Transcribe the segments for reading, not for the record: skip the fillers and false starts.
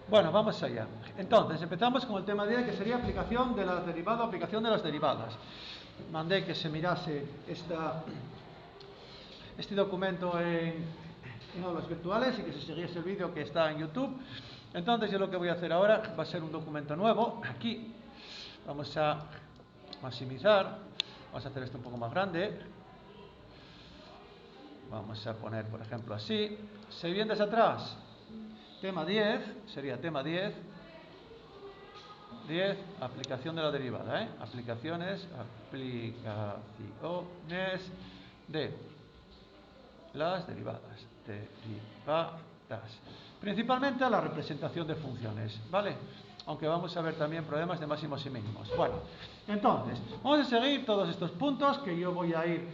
Bueno, vamos allá. Entonces, empezamos con el tema 10, que sería aplicación de las derivadas, aplicación de las derivadas. Mandé que se mirase este documento en aulas virtuales y que se siguiese el vídeo que está en YouTube. Entonces, yo lo que voy a hacer ahora va a ser un documento nuevo. Aquí vamos a maximizar, vamos a hacer esto un poco más grande. Vamos a poner, por ejemplo, así. ¿Se viene desde atrás? Tema 10, sería tema 10, aplicación de la derivada, aplicaciones de las derivadas, principalmente a la representación de funciones, ¿vale? Aunque vamos a ver también problemas de máximos y mínimos. Bueno, entonces, vamos a seguir todos estos puntos que yo voy a ir...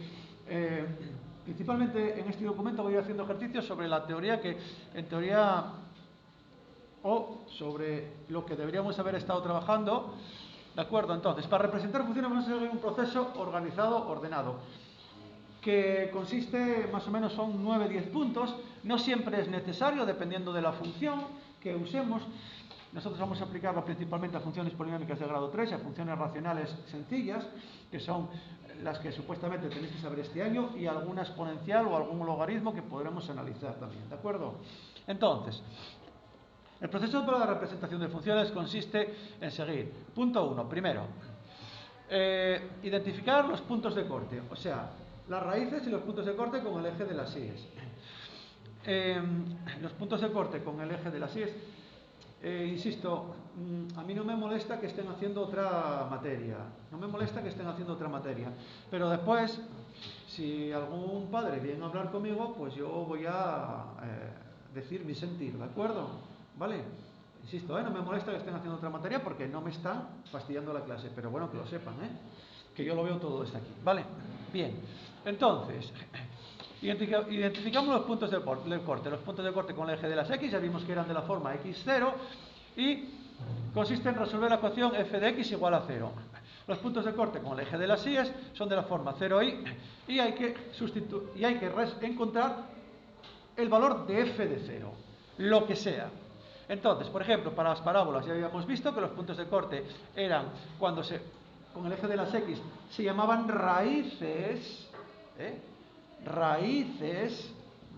principalmente en este documento voy a ir haciendo ejercicios sobre la teoría que, en teoría... o sobre lo que deberíamos haber estado trabajando, ¿de acuerdo? Entonces, para representar funciones vamos a seguir un proceso organizado, ordenado, que consiste, más o menos son 9-10 puntos. No siempre es necesario, dependiendo de la función que usemos. Nosotros vamos a aplicarlo principalmente a funciones polinomiales de grado 3, a funciones racionales sencillas, que son las que supuestamente tenéis que saber este año, y alguna exponencial o algún logaritmo que podremos analizar también, ¿de acuerdo? Entonces, el proceso para la representación de funciones consiste en seguir. Punto 1. Primero, identificar los puntos de corte, o sea, las raíces y los puntos de corte con el eje de las íes. Los puntos de corte con el eje de las íes, insisto, a mí no me molesta que estén haciendo otra materia, pero después, si algún padre viene a hablar conmigo, pues yo voy a decir mi sentir, ¿de acuerdo? ¿Vale? Insisto, no me molesta que estén haciendo otra materia porque no me están fastidiando la clase, pero bueno, que lo sepan, que yo lo veo todo desde aquí, ¿vale? Bien, entonces, identificamos los puntos del corte. Los puntos de corte con el eje de las x, ya vimos que eran de la forma x0 y consiste en resolver la ecuación f de x igual a 0. Los puntos de corte con el eje de las y son de la forma 0i y hay que encontrar el valor de f de 0, lo que sea. Entonces, por ejemplo, para las parábolas ya habíamos visto que los puntos de corte eran con el eje de las x se llamaban raíces,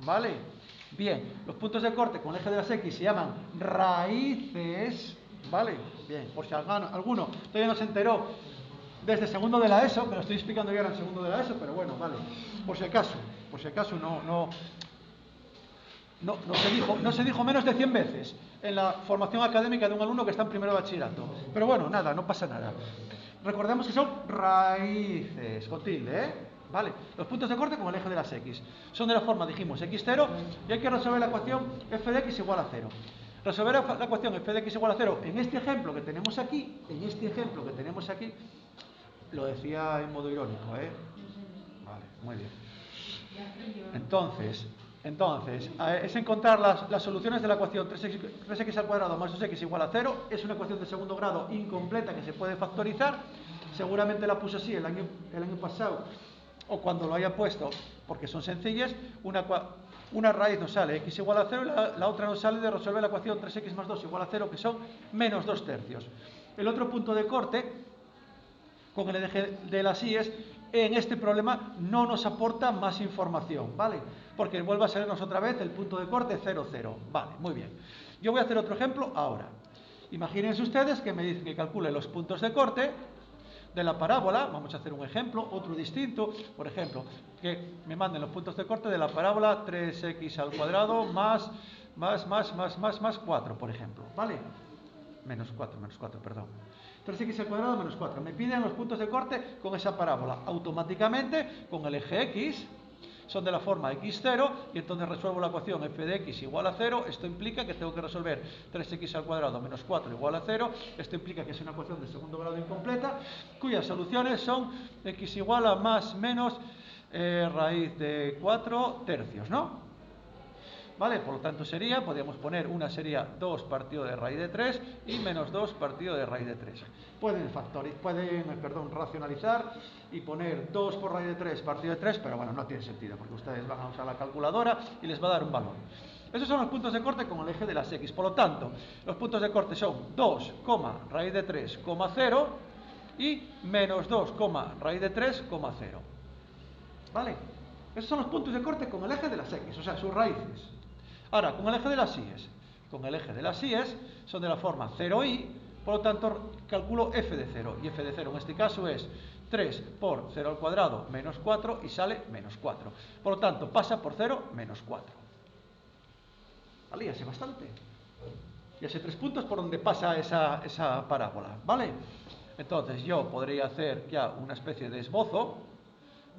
¿vale? Bien, los puntos de corte con el eje de las x se llaman raíces, ¿vale? Bien, por si alguno todavía no se enteró desde segundo de la ESO, que lo estoy explicando yo ahora en segundo de la ESO, pero bueno, vale, por si acaso no se dijo menos de 100 veces en la formación académica de un alumno que está en primero de bachillerato. Pero bueno, nada, no pasa nada. Recordemos que son raíces, con tilde, Vale, los puntos de corte con el eje de las x. Son de la forma, dijimos, x0, y hay que resolver la ecuación f de x igual a 0. Resolver la ecuación f de x igual a 0 en este ejemplo que tenemos aquí, lo decía en modo irónico, Vale, muy bien. Entonces, es encontrar las soluciones de la ecuación 3x al cuadrado más 2x igual a 0. Es una ecuación de segundo grado incompleta que se puede factorizar. Seguramente la puse así el año pasado, o cuando lo haya puesto, porque son sencillas. Una raíz nos sale x igual a 0 y la otra nos sale de resolver la ecuación 3x más 2 igual a 0, que son menos 2 tercios. El otro punto de corte con el eje de las íes, en este problema no nos aporta más información, ¿vale? Porque vuelve a salirnos otra vez el punto de corte 0, 0. Vale, muy bien. Yo voy a hacer otro ejemplo ahora. Imagínense ustedes que me dicen que calcule los puntos de corte de la parábola. Vamos a hacer un ejemplo, otro distinto. Por ejemplo, que me manden los puntos de corte de la parábola 3x al cuadrado más 4, por ejemplo, ¿vale? Menos 4, perdón. 3x al cuadrado menos 4. Me piden los puntos de corte con esa parábola. Automáticamente, con el eje x, son de la forma x0, y entonces resuelvo la ecuación f de x igual a 0. Esto implica que tengo que resolver 3x al cuadrado menos 4 igual a 0. Esto implica que es una ecuación de segundo grado incompleta, cuyas soluciones son x igual a más menos raíz de 4 tercios, ¿no? ¿Vale? Por lo tanto podríamos poner una sería 2 partido de raíz de 3 y menos 2 partido de raíz de 3. Pueden racionalizar y poner 2 por raíz de 3 partido de 3, pero bueno, no tiene sentido porque ustedes van a usar la calculadora y les va a dar un valor. Esos son los puntos de corte con el eje de las X. Por lo tanto, los puntos de corte son 2, raíz de 3, 0 y menos 2, raíz de 3, 0. ¿Vale? Esos son los puntos de corte con el eje de las X, o sea, sus raíces. Ahora, con el eje de las Y's. Con el eje de las Y's son de la forma 0y, por lo tanto, calculo f de 0. Y f de 0 en este caso es 3 por 0 al cuadrado menos 4 y sale menos 4. Por lo tanto, pasa por 0 menos 4. ¿Vale? Ya sé bastante. Ya sé 3 puntos por donde pasa esa parábola. ¿Vale? Entonces yo podría hacer ya una especie de esbozo.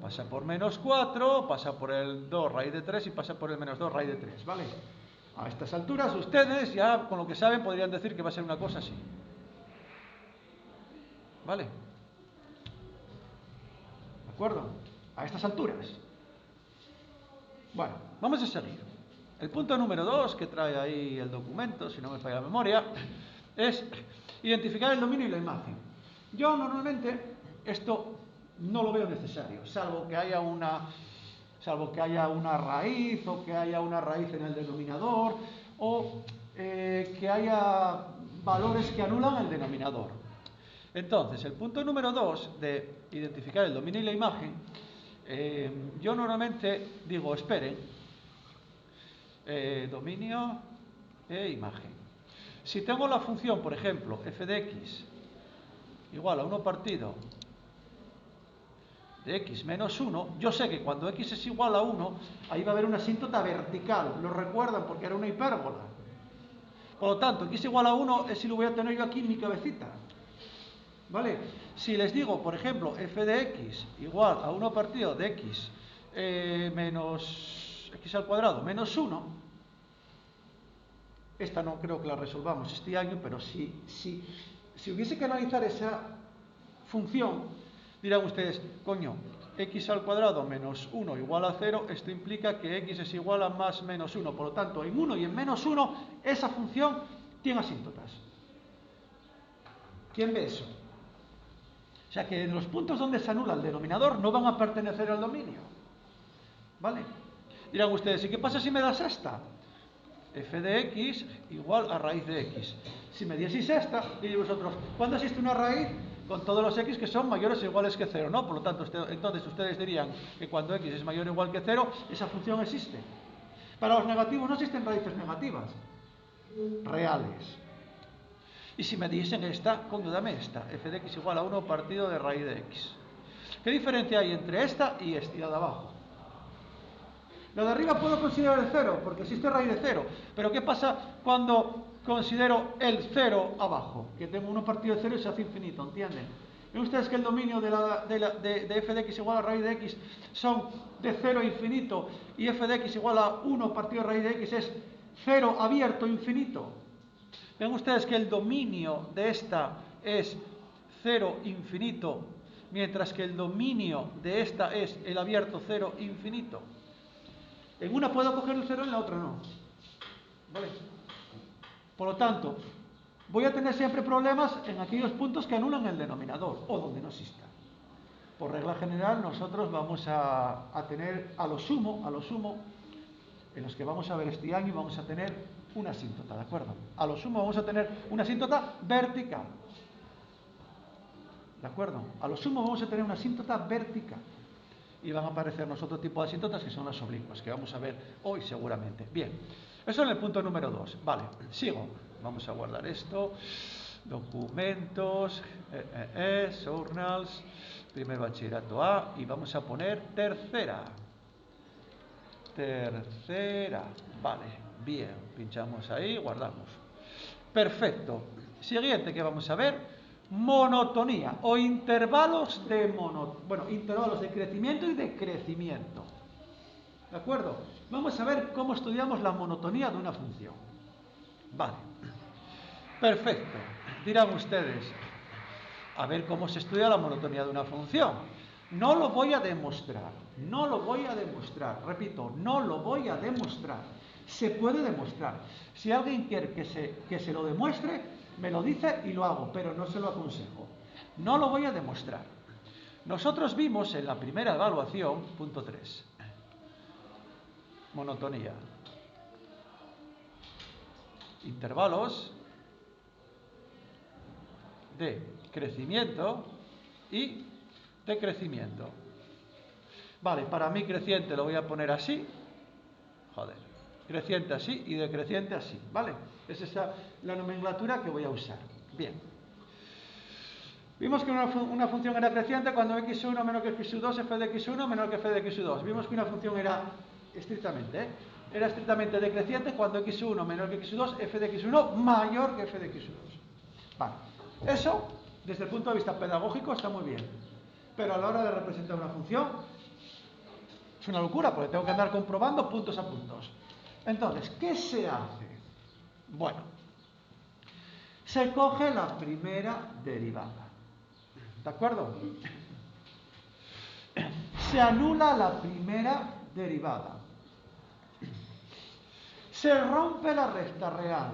Pasa por menos 4, pasa por el 2 raíz de 3 y pasa por el menos 2 raíz de 3. ¿Vale? A estas alturas ustedes ya con lo que saben podrían decir que va a ser una cosa así. ¿Vale? ¿De acuerdo? A estas alturas. Bueno, vamos a seguir. El punto número 2 que trae ahí el documento, si no me falla la memoria, es identificar el dominio y la imagen. Yo normalmente esto no lo veo necesario, salvo que haya una raíz o que haya una raíz en el denominador o que haya valores que anulan el denominador. Entonces, el punto número 2 de identificar el dominio y la imagen, yo normalmente digo, esperen, dominio e imagen. Si tengo la función, por ejemplo, f de x igual a 1 partido de x menos 1, yo sé que cuando x es igual a 1, ahí va a haber una asíntota vertical. ¿Lo recuerdan? Porque era una hipérbola. Por lo tanto, x igual a 1 es si lo voy a tener yo aquí en mi cabecita. ¿Vale? Si les digo, por ejemplo, f de x igual a 1 partido de x menos x al cuadrado menos 1, esta no creo que la resolvamos este año, pero si hubiese que analizar esa función, dirán ustedes, coño, x al cuadrado menos 1 igual a 0, esto implica que x es igual a más menos 1. Por lo tanto, en 1 y en menos 1, esa función tiene asíntotas. ¿Quién ve eso? O sea que en los puntos donde se anula el denominador no van a pertenecer al dominio. ¿Vale? Dirán ustedes, ¿y qué pasa si me das esta? F de x igual a raíz de x. Si me dieseis esta, diréis vosotros, ¿cuándo existe una raíz? Con todos los x que son mayores o iguales que 0, ¿no? Por lo tanto, entonces ustedes dirían que cuando x es mayor o igual que 0, esa función existe. Para los negativos no existen raíces negativas reales. Y si me diesen esta, coño, dame esta, f de x igual a 1 partido de raíz de x. ¿Qué diferencia hay entre esta y la de abajo? La de arriba puedo considerar el 0, porque existe raíz de 0. Pero ¿qué pasa cuando considero el 0 abajo? Que tengo 1 partido de 0 y se hace infinito, ¿entienden? ¿Ven ustedes que el dominio de f de x igual a raíz de x son de 0 a infinito y f de x igual a 1 partido de raíz de x es 0 abierto infinito? ¿Ven ustedes que el dominio de esta es 0 infinito, mientras que el dominio de esta es el abierto 0 infinito? En una puedo coger el 0, en la otra no. ¿Vale? Por lo tanto, voy a tener siempre problemas en aquellos puntos que anulan el denominador o donde no exista. Por regla general, nosotros vamos a tener a lo sumo, en los que vamos a ver este año, vamos a tener una asíntota, ¿de acuerdo? A lo sumo vamos a tener una asíntota vertical. ¿De acuerdo? A lo sumo vamos a tener una asíntota vertical. Y van a aparecernos otro tipo de asíntotas que son las oblicuas, que vamos a ver hoy seguramente. Bien, eso en el punto número 2. Vale, sigo. Vamos a guardar esto. Documentos, journals, primer bachillerato A, y vamos a poner tercera. Vale, bien, pinchamos ahí, guardamos. Perfecto. Siguiente que vamos a ver, monotonía o intervalos de intervalos de crecimiento y decrecimiento. ¿De acuerdo? Vamos a ver cómo estudiamos la monotonía de una función. Vale. Perfecto. Dirán ustedes, a ver cómo se estudia la monotonía de una función. No lo voy a demostrar. Repito, no lo voy a demostrar. Se puede demostrar. Si alguien quiere que se lo demuestre, me lo dice y lo hago, pero no se lo aconsejo. No lo voy a demostrar. Nosotros vimos en la primera evaluación, punto 3, monotonía. intervalos de crecimiento y decrecimiento. Vale, para mí creciente lo voy a poner así, creciente así y decreciente así, ¿vale? Es esa la nomenclatura que voy a usar. Bien. Vimos que una función era creciente cuando x1 menor que x2, f de x1 menor que f de x2. Vimos que una función era estrictamente decreciente cuando x1 menor que x2, f de x1 mayor que f de x2. Vale. Eso, desde el punto de vista pedagógico, está muy bien. Pero a la hora de representar una función, es una locura, porque tengo que andar comprobando puntos a puntos. Entonces, ¿qué se hace? Bueno, se coge la primera derivada. ¿De acuerdo? Se anula la primera derivada. Se rompe la recta real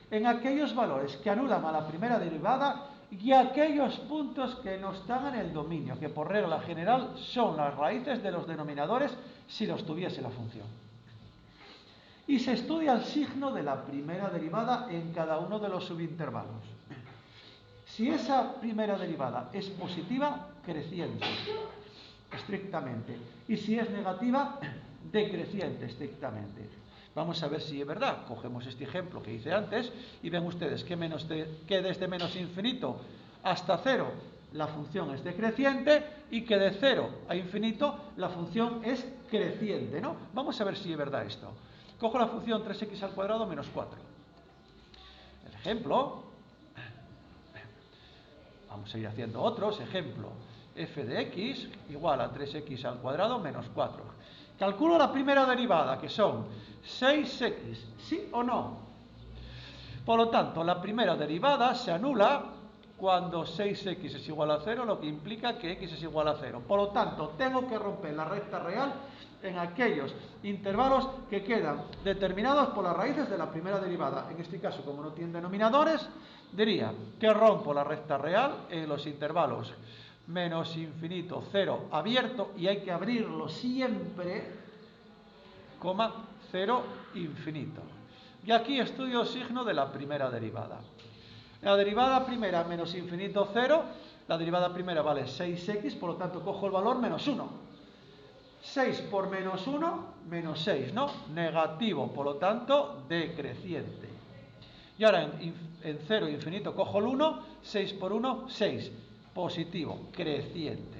en aquellos valores que anulan a la primera derivada y aquellos puntos que no están en el dominio, que por regla general son las raíces de los denominadores si los tuviese la función. Y se estudia el signo de la primera derivada en cada uno de los subintervalos. Si esa primera derivada es positiva, creciente, estrictamente. Y si es negativa, decreciente, estrictamente. Vamos a ver si es verdad. Cogemos este ejemplo que hice antes y ven ustedes que desde menos infinito hasta 0 la función es decreciente y que de 0 a infinito la función es creciente, ¿no? Vamos a ver si es verdad esto. Cojo la función 3x al cuadrado menos 4. El ejemplo, vamos a ir haciendo otros. Ejemplo, f de x igual a 3x al cuadrado menos 4. Calculo la primera derivada, que son 6x, ¿sí o no? Por lo tanto, la primera derivada se anula cuando 6x es igual a 0, lo que implica que x es igual a 0. Por lo tanto, tengo que romper la recta real en aquellos intervalos que quedan determinados por las raíces de la primera derivada. En este caso, como no tienen denominadores, diría que rompo la recta real en los intervalos menos infinito, 0 abierto, y hay que abrirlo siempre, coma, 0 infinito. Y aquí estudio el signo de la primera derivada. La derivada primera menos infinito 0, la derivada primera vale 6x, por lo tanto cojo el valor menos 1. 6 por menos 1, menos 6, ¿no? Negativo, por lo tanto, decreciente. Y ahora en 0 infinito cojo el 1, 6 por 1, 6. Positivo, creciente.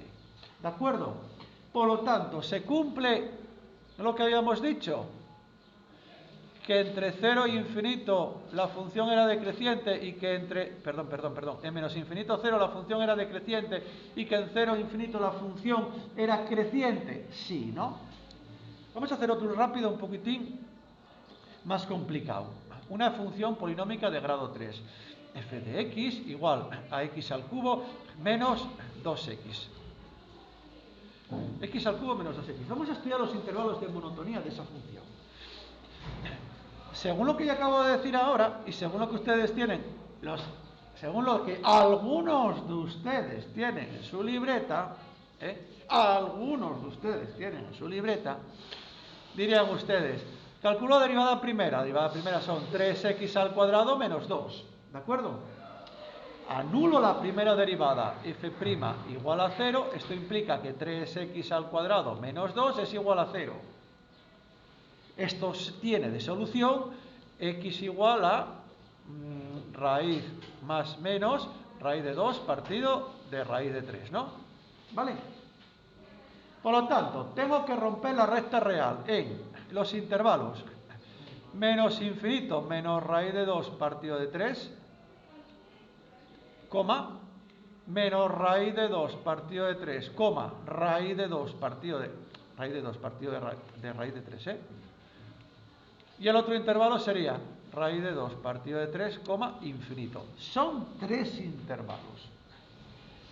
¿De acuerdo? Por lo tanto, se cumple lo que habíamos dicho, que entre 0 e infinito la función era decreciente y que en menos infinito 0 la función era decreciente y que en 0 e infinito la función era creciente. Sí, ¿no? Vamos a hacer otro rápido, un poquitín más complicado. Una función polinómica de grado 3. F de x igual a x al cubo menos 2x. X al cubo menos 2x. Vamos a estudiar los intervalos de monotonía de esa función. Según lo que yo acabo de decir ahora, y según lo que ustedes tienen, según lo que algunos de ustedes tienen en su libreta, dirían ustedes, calculo derivada primera son 3x al cuadrado menos 2, ¿de acuerdo? Anulo la primera derivada, f' igual a 0, esto implica que 3x al cuadrado menos 2 es igual a 0. Esto tiene de solución x igual a raíz más menos raíz de 2 partido de raíz de 3, ¿no? ¿Vale? Por lo tanto, tengo que romper la recta real en los intervalos menos infinito menos raíz de 2 partido de 3, coma, menos raíz de 2 partido de 3, coma, raíz de 2 partido de raíz de 3, Y el otro intervalo sería raíz de 2 partido de 3, coma, infinito. Son 3 intervalos.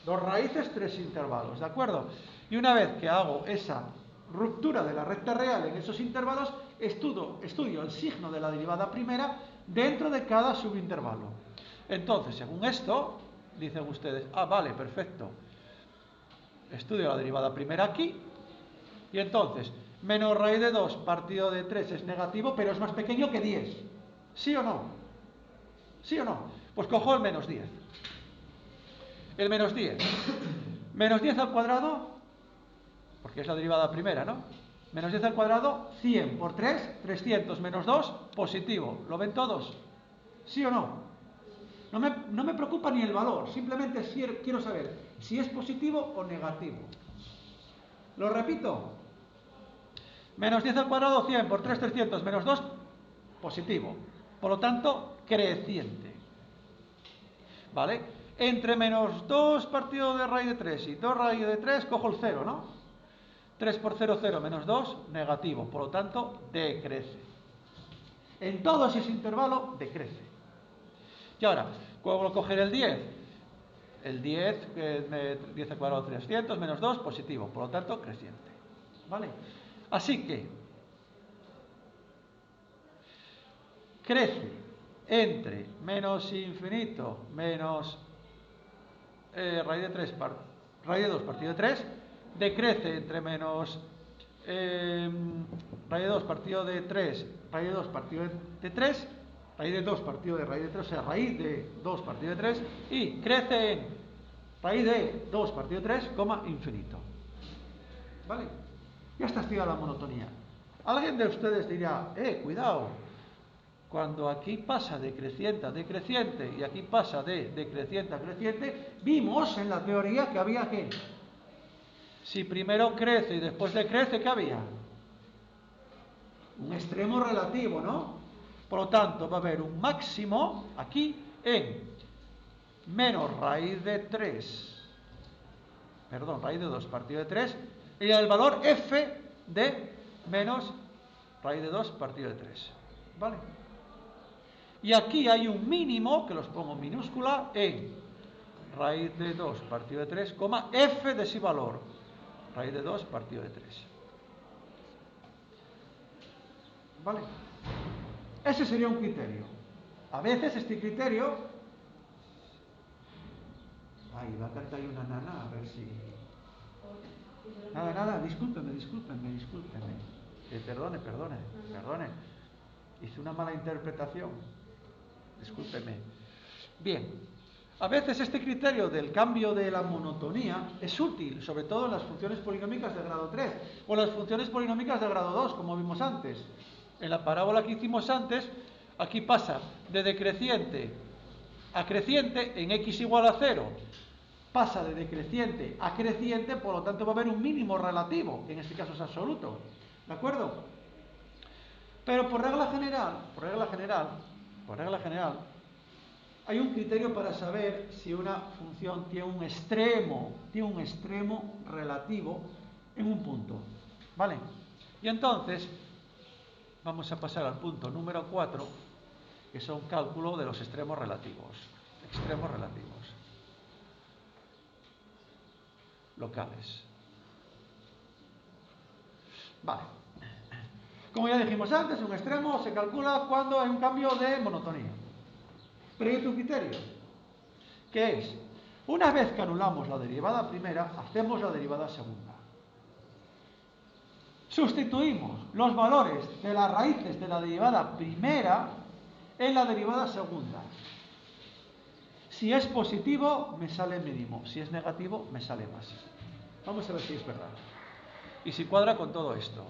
2 raíces, 3 intervalos, ¿de acuerdo? Y una vez que hago esa ruptura de la recta real en esos intervalos, estudio el signo de la derivada primera dentro de cada subintervalo. Entonces, según esto, dicen ustedes, vale, perfecto. Estudio la derivada primera aquí, y entonces, menos raíz de 2 partido de 3 es negativo, pero es más pequeño que 10. ¿Sí o no? ¿Sí o no? Pues cojo el menos 10. El menos 10. Menos 10 al cuadrado, porque es la derivada primera, ¿no? Menos 10 al cuadrado, 100 por 3, 300 menos 2, positivo. ¿Lo ven todos? ¿Sí o no? No me preocupa ni el valor, simplemente quiero saber si es positivo o negativo. Lo repito. Menos 10 al cuadrado, 100 por 3, 300 menos 2, positivo. Por lo tanto, creciente. ¿Vale? Entre menos 2 partido de raíz de 3 y 2 raíz de 3, cojo el 0, ¿no? 3 por 0, 0 menos 2, negativo. Por lo tanto, decrece. En todo ese intervalo, decrece. Y ahora, ¿cómo coger el 10? El 10, 10 al cuadrado 300 menos 2, positivo. Por lo tanto, creciente. ¿Vale? Así que, crece entre menos infinito menos raíz de 3 raíz de 2 partido de 3, decrece entre menos raíz de 2 partido de 3, raíz de 2 partido de 3, raíz de 2 partido de raíz de 3, o sea, raíz de 2 partido de 3, y crece en raíz de 2 partido de 3, infinito. ¿Vale? Ya está estudiada la monotonía. Alguien de ustedes dirá, cuidado, cuando aquí pasa de creciente a decreciente y aquí pasa de decreciente a creciente, vimos en la teoría que había que, si primero crece y después decrece, ¿qué había? Un extremo relativo, ¿no? Por lo tanto, va a haber un máximo aquí en menos raíz de 3, perdón, raíz de 2 partido de 3, y el valor f de menos raíz de 2 partido de 3. ¿Vale? Y aquí hay un mínimo, que los pongo en minúscula, en raíz de 2 partido de 3, f de ese valor, raíz de 2 partido de 3. ¿Vale? Ese sería un criterio. A veces este criterio... Ay, va a cantar ahí una nana, a ver si... Nada, discúlpeme. Perdone. Hice una mala interpretación. Discúlpeme. Bien, a veces este criterio del cambio de la monotonía es útil, sobre todo en las funciones polinómicas de grado 3 o en las funciones polinómicas de grado 2, como vimos antes. En la parábola que hicimos antes, aquí pasa de decreciente a creciente en x igual a 0. Pasa de decreciente a creciente, por lo tanto va a haber un mínimo relativo, que en este caso es absoluto. ¿De acuerdo? Pero por regla general, hay un criterio para saber si una función tiene un extremo relativo en un punto. ¿Vale? Y entonces, vamos a pasar al punto número 4, que son cálculo de los extremos relativos. Extremos relativos. Locales. Vale. Como ya dijimos antes, un extremo se calcula cuando hay un cambio de monotonía. Pero hay otro criterio, que es, una vez que anulamos la derivada primera, hacemos la derivada segunda. Sustituimos los valores de las raíces de la derivada primera en la derivada segunda. Si es positivo, me sale mínimo. Si es negativo, me sale más. Vamos a ver si es verdad. Y si cuadra con todo esto.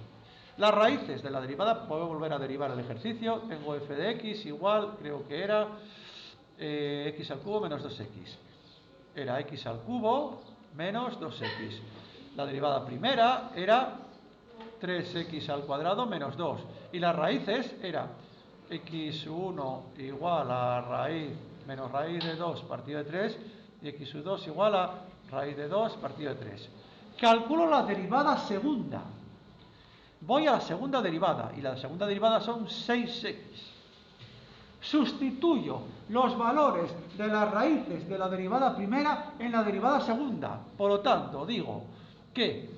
Las raíces de la derivada, puedo volver a derivar el ejercicio. Tengo f de x igual, creo que era x al cubo menos 2x. Era x al cubo menos 2x. La derivada primera era 3x al cuadrado menos 2. Y las raíces era x1 igual a raíz menos raíz de 2 partido de 3 y x2 igual a raíz de 2 partido de 3. Calculo la derivada segunda. Voy a la segunda derivada y la segunda derivada son 6x. Sustituyo los valores de las raíces de la derivada primera en la derivada segunda. Por lo tanto, digo que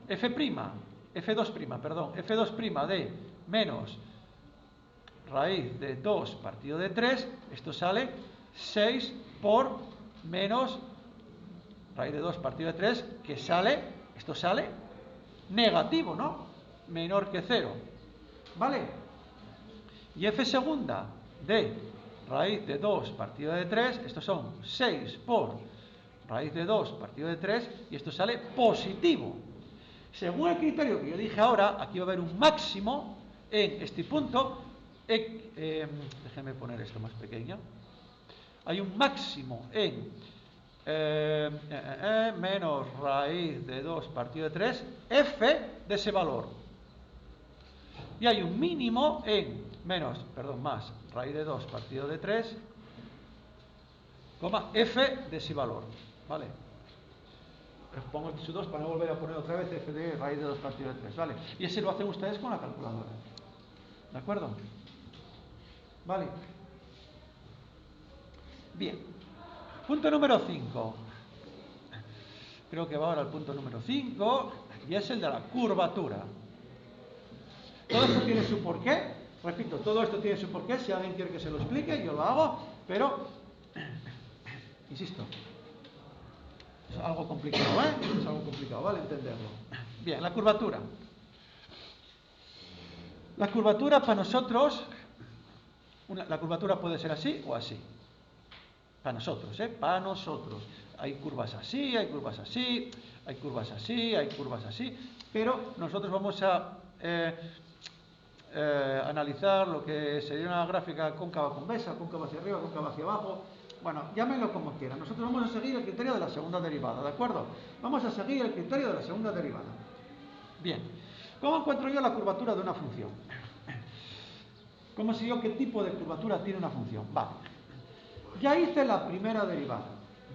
f2' de menos raíz de 2 partido de 3, esto sale 6 por menos raíz de 2 partido de 3, que sale, esto sale negativo, ¿no? Menor que 0. ¿Vale? Y f segunda de raíz de 2 partido de 3, estos son 6 por raíz de 2 partido de 3, y esto sale positivo. Según el criterio que yo dije ahora, aquí va a haber un máximo en este punto, déjenme poner esto más pequeño, hay un máximo en menos raíz de 2 partido de 3, f de ese valor. Y hay un mínimo en más raíz de 2 partido de 3, f de ese valor, ¿vale? Pongo el su 2 para no volver a poner otra vez f de raíz de 2 partido de 3, ¿vale? Y ese lo hacen ustedes con la calculadora, ¿de acuerdo? ¿Vale? Bien. Punto número 5. Creo que va ahora al punto número 5, y es el de la curvatura. Todo esto tiene su porqué, repito, todo esto tiene su porqué. Si alguien quiere que se lo explique, yo lo hago, pero, insisto, es algo complicado, Es algo complicado, ¿vale? Entenderlo. Bien, la curvatura. La curvatura para nosotros, la curvatura puede ser así o así. Para nosotros, Para nosotros. Hay curvas así, hay curvas así, hay curvas así, hay curvas así, pero nosotros vamos a analizar lo que sería una gráfica cóncava convexa, cóncava hacia arriba, cóncava hacia abajo. Bueno, llámenlo como quieran. Nosotros vamos a seguir el criterio de la segunda derivada, ¿de acuerdo? Vamos a seguir el criterio de la segunda derivada. Bien, ¿cómo encuentro yo la curvatura de una función? ¿Cómo sé yo qué tipo de curvatura tiene una función? Vale. Ya hice la primera derivada,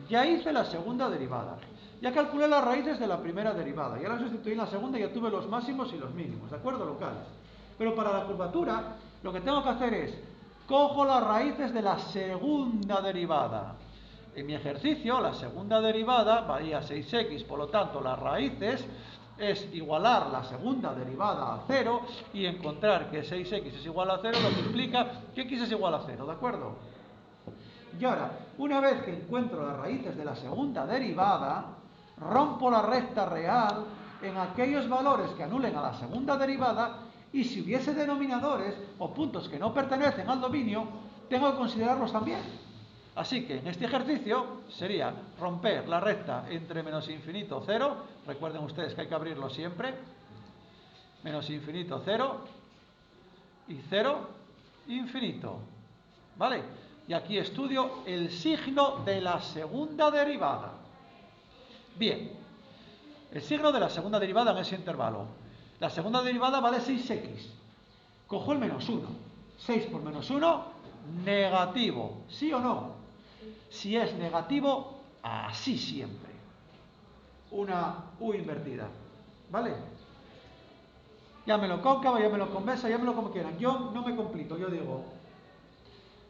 ya hice la segunda derivada, ya calculé las raíces de la primera derivada, ya las sustituí en la segunda y ya tuve los máximos y los mínimos, ¿de acuerdo? Locales. Pero para la curvatura, lo que tengo que hacer es, cojo las raíces de la segunda derivada. En mi ejercicio, la segunda derivada valía 6x, por lo tanto, las raíces es igualar la segunda derivada a 0 y encontrar que 6x es igual a 0, lo que implica que x es igual a 0, ¿de acuerdo? Y ahora, una vez que encuentro las raíces de la segunda derivada, rompo la recta real en aquellos valores que anulen a la segunda derivada, y si hubiese denominadores o puntos que no pertenecen al dominio, tengo que considerarlos también. Así que en este ejercicio sería romper la recta entre menos infinito 0, recuerden ustedes que hay que abrirlo siempre, menos infinito 0 y 0 infinito, ¿vale? Y aquí estudio el signo de la segunda derivada. Bien, el signo de la segunda derivada en ese intervalo. La segunda derivada vale 6x. Cojo el menos 1. 6 por menos 1, negativo. ¿Sí o no? Si es negativo, así siempre. Una U invertida. ¿Vale? Llámelo cóncava, llámelo convexa, llámelo como quieran. Yo no me complico, yo digo...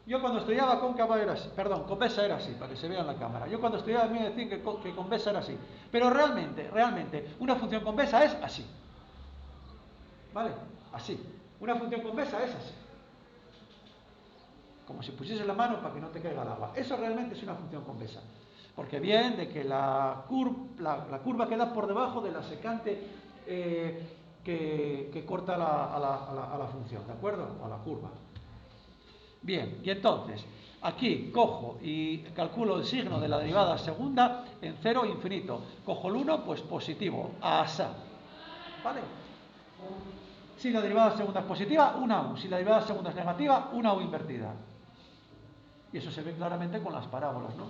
Yo cuando estudiaba cóncava era así, convexa era así, para que se vea en la cámara. Yo cuando estudiaba me decían que convexa era así. Pero realmente, una función convexa es así. ¿Vale? Así. Una función convexa es así. Como si pusieses la mano para que no te caiga el agua. Eso realmente es una función convexa. Porque bien de que la curva queda por debajo de la secante que corta a la función, ¿de acuerdo? A la curva. Bien, y entonces, aquí cojo y calculo el signo de la derivada segunda en 0 infinito. Cojo el 1, pues positivo, asá. ¿Vale? Si la derivada segunda es positiva, una U. Si la derivada segunda es negativa, una U invertida. Y eso se ve claramente con las parábolas, ¿no?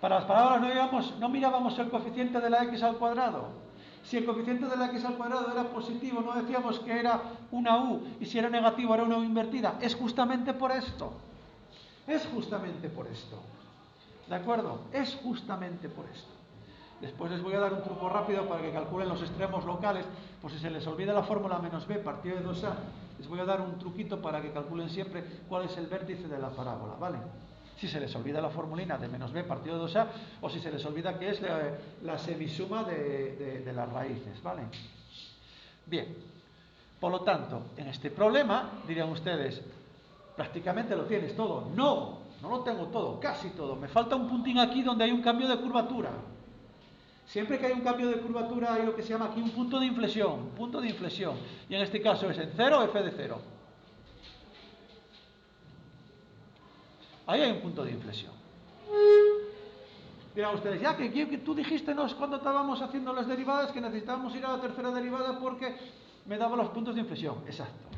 Para las parábolas no mirábamos el coeficiente de la x al cuadrado. Si el coeficiente de la x al cuadrado era positivo, no decíamos que era una U, y si era negativo era una U invertida. Es justamente por esto. Es justamente por esto. ¿De acuerdo? Es justamente por esto. Después les voy a dar un truco rápido para que calculen los extremos locales. Por si se les olvida la fórmula menos b partido de 2a, les voy a dar un truquito para que calculen siempre cuál es el vértice de la parábola, ¿vale? Si se les olvida la formulina de menos b partido de 2a, o si se les olvida que es la semisuma de las raíces, ¿vale? Bien, por lo tanto, en este problema, dirían ustedes, prácticamente lo tienes todo. No, no lo tengo todo, casi todo. Me falta un puntín aquí donde hay un cambio de curvatura. Siempre que hay un cambio de curvatura hay lo que se llama aquí un punto de inflexión, Y en este caso es en 0, f de 0. Ahí hay un punto de inflexión. Dirán ustedes, ya que tú dijiste cuando estábamos haciendo las derivadas que necesitábamos ir a la tercera derivada porque me daba los puntos de inflexión. Exacto.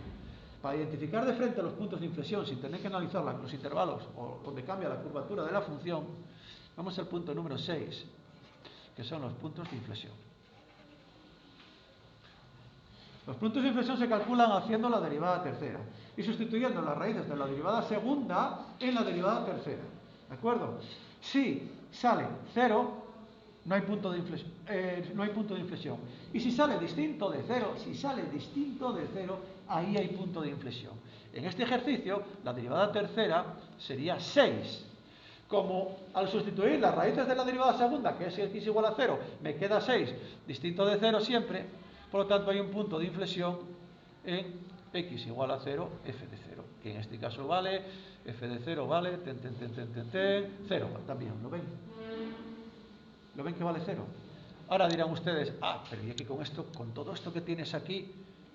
Para identificar de frente los puntos de inflexión sin tener que analizarla en los intervalos o donde cambia la curvatura de la función, vamos al punto número 6, que son los puntos de inflexión. Los puntos de inflexión se calculan haciendo la derivada tercera y sustituyendo las raíces de la derivada segunda en la derivada tercera. ¿De acuerdo? Si sale 0, no hay punto de inflexión. Y si sale distinto de 0, ahí hay punto de inflexión. En este ejercicio, la derivada tercera sería 6. Como al sustituir las raíces de la derivada segunda, que es x igual a 0, me queda 6, distinto de 0 siempre, por lo tanto hay un punto de inflexión en x igual a 0, f de 0, que en este caso vale, f de 0 vale, 0 también, ¿lo ven? ¿Lo ven que vale 0? Ahora dirán ustedes, pero y aquí con todo esto que tienes aquí,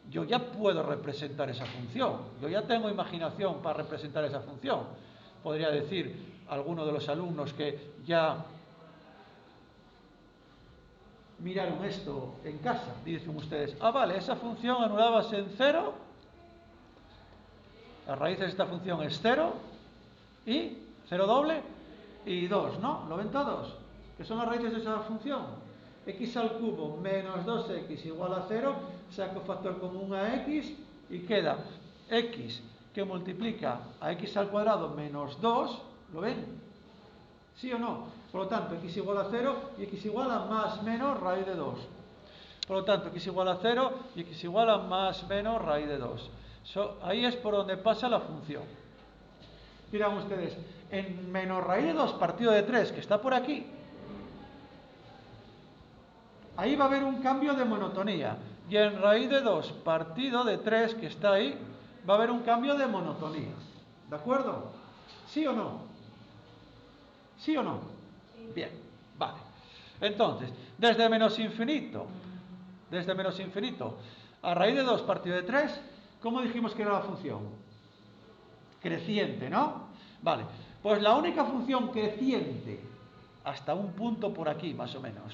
yo ya puedo representar esa función, yo ya tengo imaginación para representar esa función. Podría decir alguno de los alumnos que ya miraron esto en casa, dicen ustedes, vale, esa función anulábase en 0, la raíz de esta función es 0, y 0 doble, y 2, ¿no? ¿Lo ven todos? ¿Qué son las raíces de esa función? X al cubo menos 2x igual a 0, saco factor común a x, y queda x que multiplica a x al cuadrado menos 2, ¿lo ven? ¿Sí o no? Por lo tanto, x igual a 0 y x igual a más menos raíz de 2. Por lo tanto, x igual a 0 y x igual a más menos raíz de 2. Ahí es por donde pasa la función. Dirán ustedes, en menos raíz de 2 partido de 3, que está por aquí, ahí va a haber un cambio de monotonía. Y en raíz de 2 partido de 3, que está ahí, va a haber un cambio de monotonía. ¿De acuerdo? ¿Sí o no? ¿Sí o no? Bien, vale. Entonces, desde menos infinito a raíz de 2 partido de 3, ¿cómo dijimos que era la función? Creciente, ¿no? Vale, pues la única función creciente, hasta un punto por aquí, más o menos,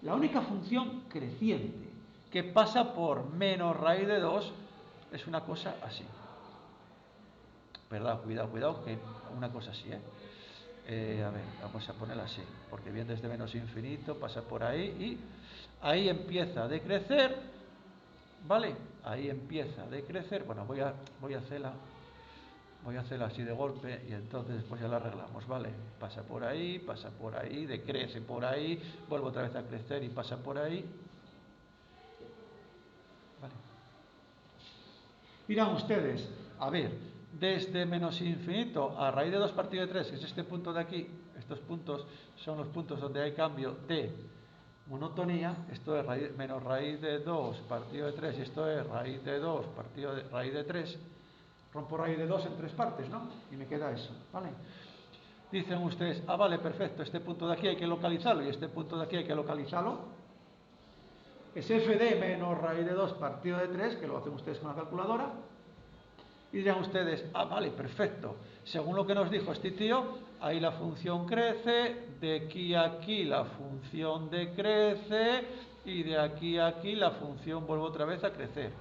la única función creciente que pasa por menos raíz de 2 es una cosa así. ¿Verdad? Cuidado, que una cosa así, a ver, vamos a ponerla así, porque viene desde menos infinito, pasa por ahí y ahí empieza a decrecer, ¿vale? Ahí empieza a decrecer, bueno, voy a hacerla así de golpe y entonces después ya la arreglamos, ¿vale? Pasa por ahí, decrece por ahí, vuelve otra vez a crecer y pasa por ahí, ¿vale? Dirán ustedes, a ver, desde menos infinito a raíz de 2 partido de 3, que es este punto de aquí, estos puntos son los puntos donde hay cambio de monotonía, esto es menos raíz de 2 partido de 3 y esto es raíz de 2 partido de raíz de 3, rompo raíz de 2 en 3 partes, ¿no? Y me queda eso, ¿vale? Dicen ustedes, vale, perfecto, este punto de aquí hay que localizarlo y este punto de aquí hay que localizarlo. Es f de menos raíz de 2 partido de 3, que lo hacen ustedes con la calculadora. Y dirán ustedes, vale, perfecto. Según lo que nos dijo este tío, ahí la función crece, de aquí a aquí la función decrece y de aquí a aquí la función vuelve otra vez a crecer.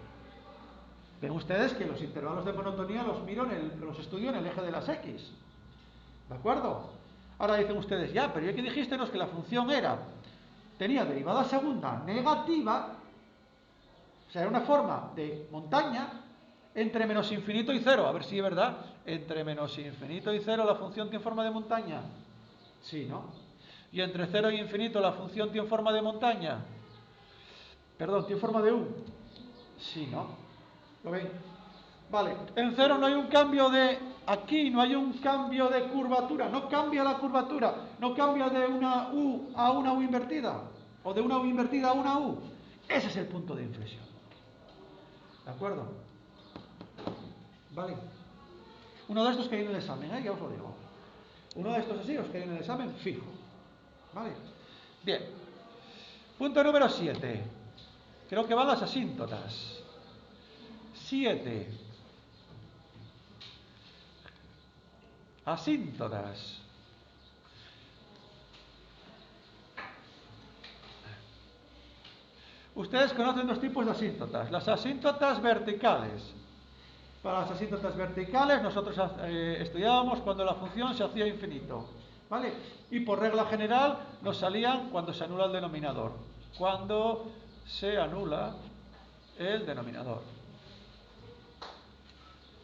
Ven ustedes que los intervalos de monotonía los estudio en el eje de las X. ¿De acuerdo? Ahora dicen ustedes, pero ya que dijistenos que la función tenía derivada segunda negativa, o sea, era una forma de montaña, entre menos infinito y 0, a ver si es verdad, entre menos infinito y 0 la función tiene forma de montaña. Sí, ¿no? Y entre 0 y infinito la función tiene forma de montaña. Perdón, tiene forma de U. Sí, ¿no? ¿Lo ven? Vale, en 0 no hay un cambio aquí no hay un cambio de curvatura, no cambia la curvatura, no cambia de una U a una U invertida, o de una U invertida a una U. Ese es el punto de inflexión. ¿De acuerdo? Vale. Uno de estos que hay en el examen, ya os lo digo. Uno de estos así os que hay en el examen fijo. ¿Vale? Bien. Punto número 7. Creo que van las asíntotas. 7. Asíntotas. Ustedes conocen dos tipos de asíntotas. Las asíntotas verticales. Para las asíntotas verticales nosotros estudiábamos cuando la función se hacía infinito, ¿vale? Y por regla general nos salían cuando se anula el denominador. Cuando se anula el denominador.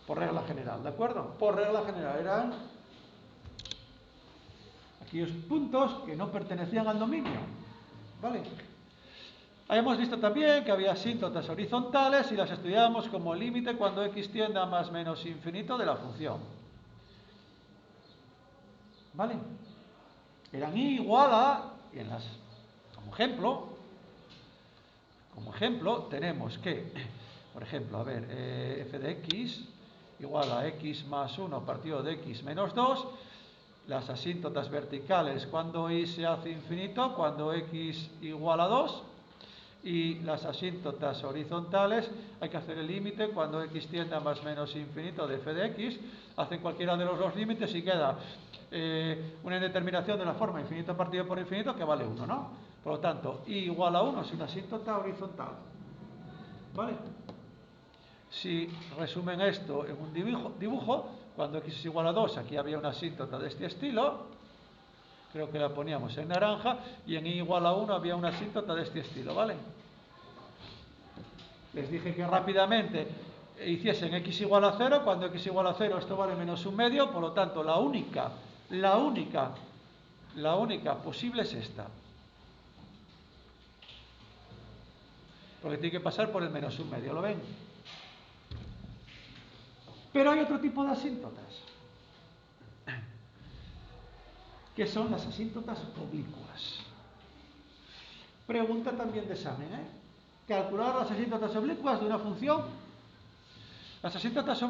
Por regla general, ¿de acuerdo? Por regla general eran aquellos puntos que no pertenecían al dominio, ¿vale? Habíamos visto también que había asíntotas horizontales y las estudiábamos como límite cuando x tiende a más menos infinito de la función. ¿Vale? Eran y igual a, como ejemplo, tenemos que, por ejemplo, a ver, f de x igual a x más 1 partido de x menos 2, las asíntotas verticales cuando y se hace infinito, cuando x igual a 2, y las asíntotas horizontales hay que hacer el límite cuando x tiende a más menos infinito de f de x, hacen cualquiera de los dos límites y queda una indeterminación de la forma infinito partido por infinito que vale 1, ¿no? Por lo tanto, y igual a 1 es una asíntota horizontal, ¿vale? Si resumen esto en un dibujo, cuando x es igual a 2, aquí había una asíntota de este estilo, creo que la poníamos en naranja, y en y igual a 1 había una asíntota de este estilo, ¿vale? Les dije que rápidamente hiciesen x igual a 0, cuando x igual a 0 esto vale menos un medio, por lo tanto la única posible es esta. Porque tiene que pasar por el menos un medio, ¿lo ven? Pero hay otro tipo de asíntotas, que son las asíntotas oblicuas. Pregunta también de examen, ¿eh? Calcular las asíntotas oblicuas de una función. Las asíntotas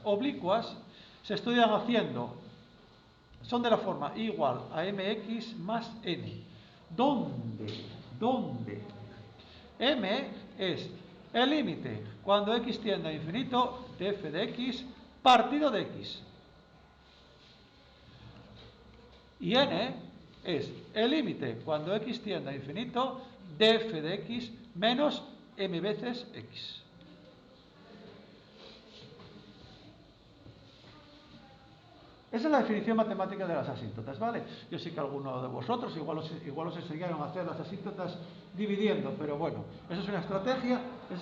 oblicuas se estudian haciendo, son de la forma y igual a mx más n. ¿Dónde? M es el límite cuando x tiende a infinito de f de x partido de x. Y n es el límite cuando x tiende a infinito de f de x menos m veces x. Esa es la definición matemática de las asíntotas, ¿vale? Yo sé que alguno de vosotros igual os enseñaron a hacer las asíntotas dividiendo, pero bueno, esa es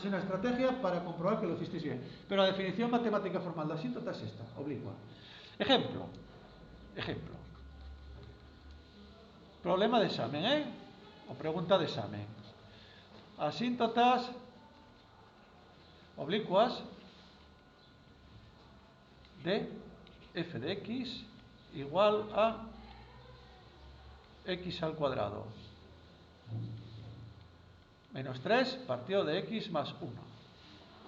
una estrategia para comprobar que lo hicisteis bien. Pero la definición matemática formal de asíntota es esta, oblicua. Ejemplo. Problema de examen, ¿eh? O pregunta de examen. Asíntotas oblicuas de f de x igual a x al cuadrado menos 3 partido de x más 1.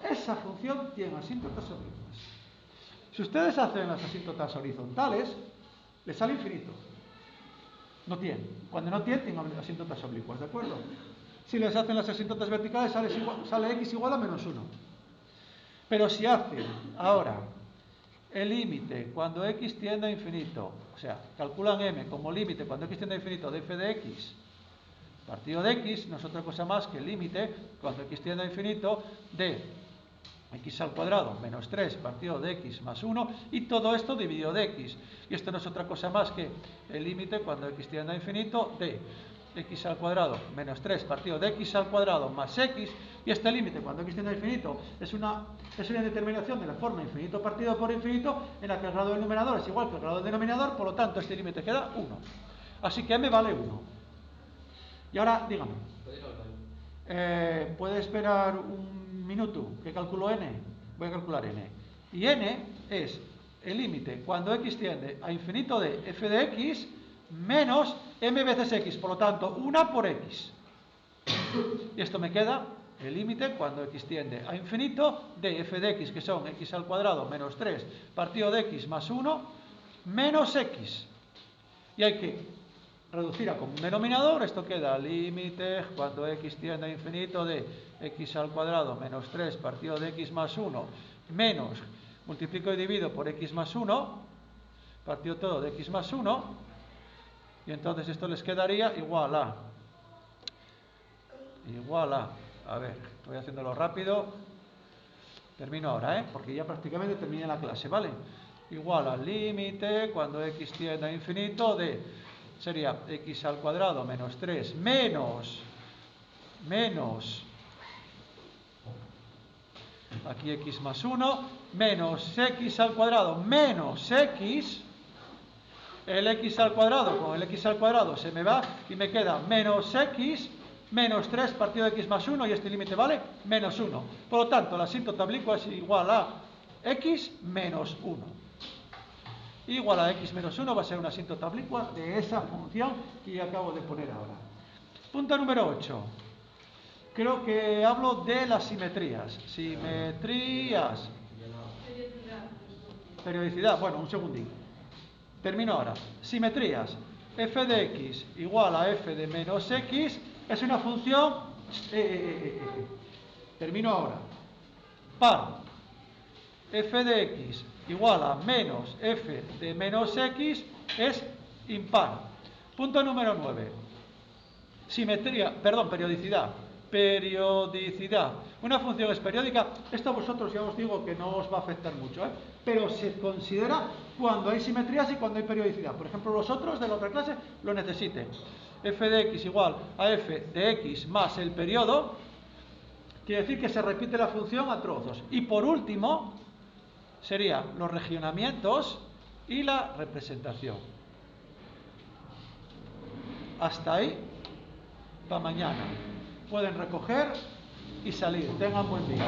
Esa función tiene asíntotas oblicuas. Si ustedes hacen las asíntotas horizontales, les sale infinito. No tiene. Cuando no tienen asíntotas oblicuas, ¿de acuerdo? Si les hacen las asíntotas verticales, sale x igual a menos 1. Pero si hacen ahora el límite cuando x tiende a infinito, o sea, calculan m como límite cuando x tiende a infinito de f de x partido de x, no es otra cosa más que el límite cuando x tiende a infinito de x al cuadrado menos 3 partido de x más 1, y todo esto dividido de x. Y esto no es otra cosa más que el límite cuando x tiende a infinito de x al cuadrado menos 3 partido de x al cuadrado más x, y este límite cuando x tiende a infinito es una determinación de la forma infinito partido por infinito en la que el grado del numerador es igual que el grado del denominador, por lo tanto este límite queda 1. Así que m vale 1. Y ahora, dígame. ¿Puede esperar un minuto que calculo n? Voy a calcular n. Y n es el límite cuando x tiende a infinito de f de x menos m veces x, por lo tanto 1 por x. Y esto me queda el límite cuando x tiende a infinito de f de x, que son x al cuadrado menos 3 partido de x más 1 menos x. Y hay que reducir a común denominador, esto queda límite cuando x tiende a infinito de x al cuadrado menos 3 partido de x más 1 menos, multiplico y divido por x más 1, partido todo de x más 1, y entonces esto les quedaría igual a, a ver, voy haciéndolo rápido, termino ahora, porque ya prácticamente terminé la clase, ¿vale? Igual al límite, cuando x tiende a infinito, sería x al cuadrado menos 3 menos, aquí x más 1, menos x al cuadrado menos x, el x al cuadrado con el x al cuadrado se me va y me queda menos x menos 3 partido de x más 1 y este límite vale menos 1. Por lo tanto, la asíntota oblicua es igual a x menos 1. Igual a x menos 1 va a ser una asíntota oblicua de esa función que acabo de poner ahora. Punto número 8. Creo que hablo de las simetrías. Simetrías. Periodicidad. Bueno, un segundín. Termino ahora. Simetrías. F de x igual a f de menos x es una función... Termino ahora. Par. F de x igual a menos f de menos x es impar. Punto número 9. Periodicidad. Periodicidad. Una función es periódica. Esto a vosotros ya os digo que no os va a afectar mucho, pero se considera cuando hay simetrías y cuando hay periodicidad. Por ejemplo, los otros de la otra clase lo necesiten. F de x igual a f de x más el periodo. Quiere decir que se repite la función a trozos. Y por último, serían los regionamientos y la representación. Hasta ahí, para mañana. Pueden recoger y salir. Tengan buen día.